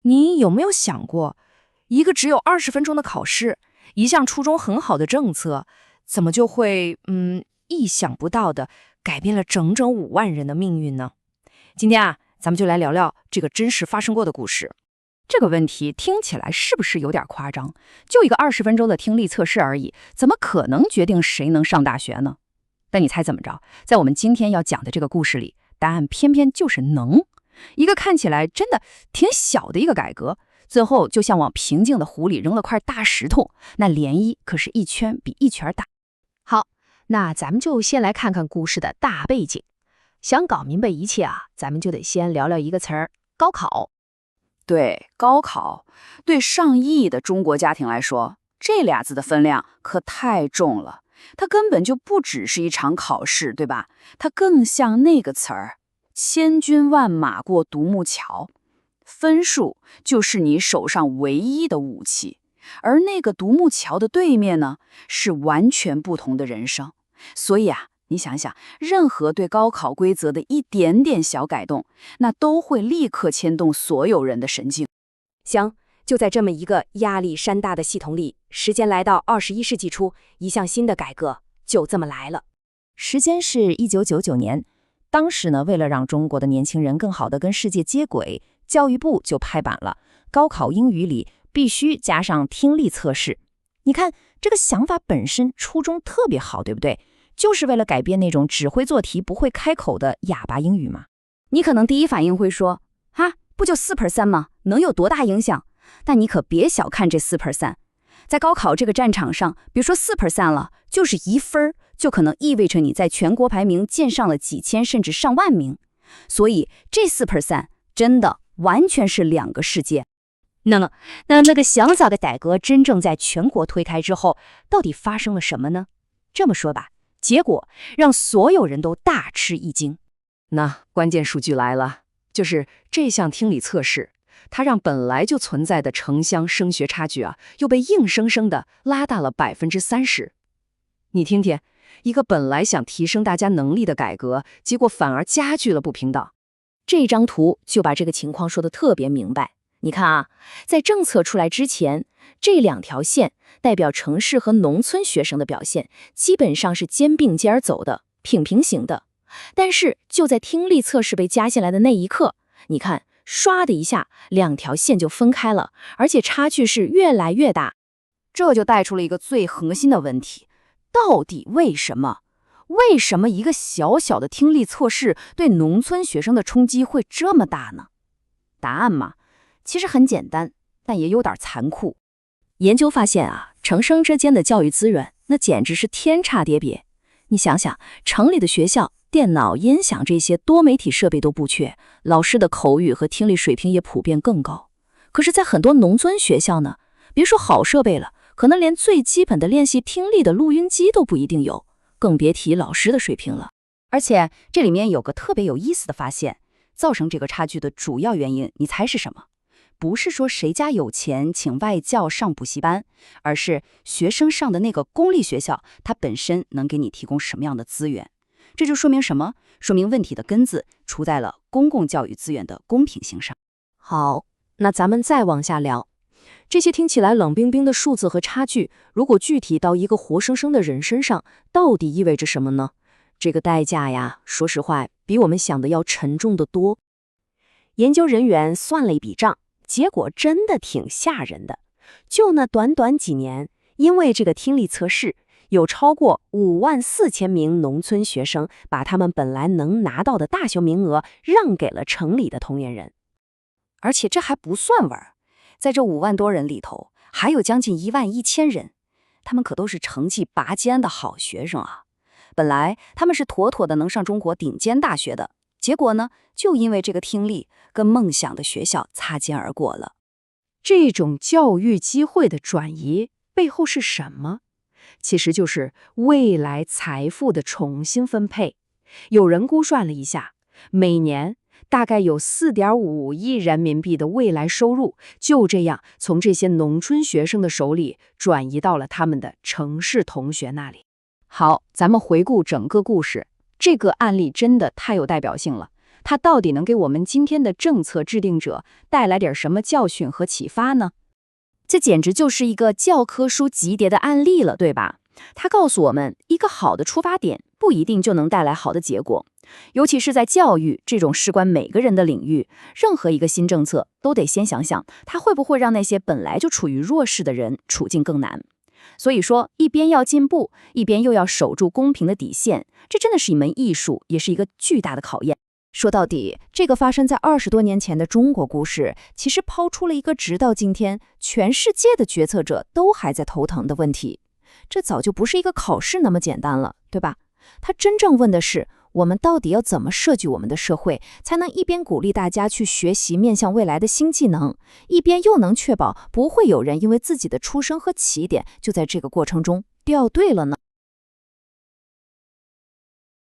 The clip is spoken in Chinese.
你有没有想过，一个只有20分钟的考试，一项初衷很好的政策，怎么就会意想不到的改变了整整5万人的命运呢？今天咱们就来聊聊这个真实发生过的故事。这个问题听起来是不是有点夸张？就一个20分钟的听力测试而已，怎么可能决定谁能上大学呢？但你猜怎么着？在我们今天要讲的这个故事里，答案偏偏就是能。一个看起来真的挺小的一个改革，最后就像往平静的湖里扔了块大石头，那涟漪可是一圈比一圈大。好，那咱们就先来看看故事的大背景。想搞明白一切咱们就得先聊聊一个词儿——高考。对，高考对上亿的中国家庭来说，这俩字的分量可太重了。它根本就不只是一场考试，对吧？它更像那个词儿“千军万马过独木桥”，分数就是你手上唯一的武器，而那个独木桥的对面呢，是完全不同的人生。所以你想想，任何对高考规则的一点点小改动，那都会立刻牵动所有人的神经。行，就在这么一个压力山大的系统里，时间来到21世纪初，一项新的改革就这么来了。时间是1999年，当时呢，为了让中国的年轻人更好地跟世界接轨，教育部就拍板了，高考英语里必须加上听力测试。你看，这个想法本身初衷特别好，对不对？就是为了改变那种只会做题不会开口的哑巴英语嘛。你可能第一反应会说，不就4%吗？能有多大影响？但你可别小看这4%。在高考这个战场上，别说4%了，就是1分，就可能意味着你在全国排名溅上了几千甚至上万名。所以这4%真的完全是两个世界。那个详早的改革真正在全国推开之后，到底发生了什么呢？这么说吧，结果让所有人都大吃一惊。那关键数据来了，就是这项听力测试，它让本来就存在的城乡升学差距又被硬生生的拉大了30%。你听听，一个本来想提升大家能力的改革，结果反而加剧了不平等。这张图就把这个情况说得特别明白。你看在政策出来之前，这两条线代表城市和农村学生的表现，基本上是肩并肩走的，挺平行的。但是就在听力测试被加进来的那一刻，你看，唰的一下，两条线就分开了，而且差距是越来越大。这就带出了一个最核心的问题，到底为什么？为什么一个小小的听力测试对农村学生的冲击会这么大呢？答案嘛，其实很简单，但也有点残酷。研究发现城乡之间的教育资源那简直是天差地别。你想想，城里的学校电脑、音响这些多媒体设备都不缺，老师的口语和听力水平也普遍更高。可是在很多农村学校呢，别说好设备了，可能连最基本的练习听力的录音机都不一定有，更别提老师的水平了。而且这里面有个特别有意思的发现，造成这个差距的主要原因，你猜是什么？不是说谁家有钱请外教上补习班，而是学生上的那个公立学校，它本身能给你提供什么样的资源。这就说明什么？说明问题的根子出在了公共教育资源的公平性上。好，那咱们再往下聊。这些听起来冷冰冰的数字和差距，如果具体到一个活生生的人身上，到底意味着什么呢？这个代价说实话，比我们想的要沉重得多。研究人员算了一笔账，结果真的挺吓人的。就那短短几年，因为这个听力测试，有超过54000名农村学生把他们本来能拿到的大学名额让给了城里的同龄人。而且这还不算完，在这5万多人里头，还有将近11000人，他们可都是成绩拔尖的好学生本来他们是妥妥的能上中国顶尖大学的，结果呢，就因为这个听力跟梦想的学校擦肩而过了。这种教育机会的转移背后是什么？其实就是未来财富的重新分配。有人估算了一下，每年大概有4.5亿人民币的未来收入，就这样从这些农村学生的手里转移到了他们的城市同学那里。好，咱们回顾整个故事，这个案例真的太有代表性了。它到底能给我们今天的政策制定者带来点什么教训和启发呢？这简直就是一个教科书级别的案例了，对吧？它告诉我们，一个好的出发点不一定就能带来好的结果，尤其是在教育这种事关每个人的领域，任何一个新政策都得先想想，它会不会让那些本来就处于弱势的人处境更难。所以说，一边要进步，一边又要守住公平的底线，这真的是一门艺术，也是一个巨大的考验。说到底，这个发生在20多年前的中国故事，其实抛出了一个直到今天全世界的决策者都还在头疼的问题。这早就不是一个考试那么简单了，对吧？它真正问的是，我们到底要怎么设计我们的社会，才能一边鼓励大家去学习面向未来的新技能，一边又能确保不会有人因为自己的出生和起点就在这个过程中掉队了呢？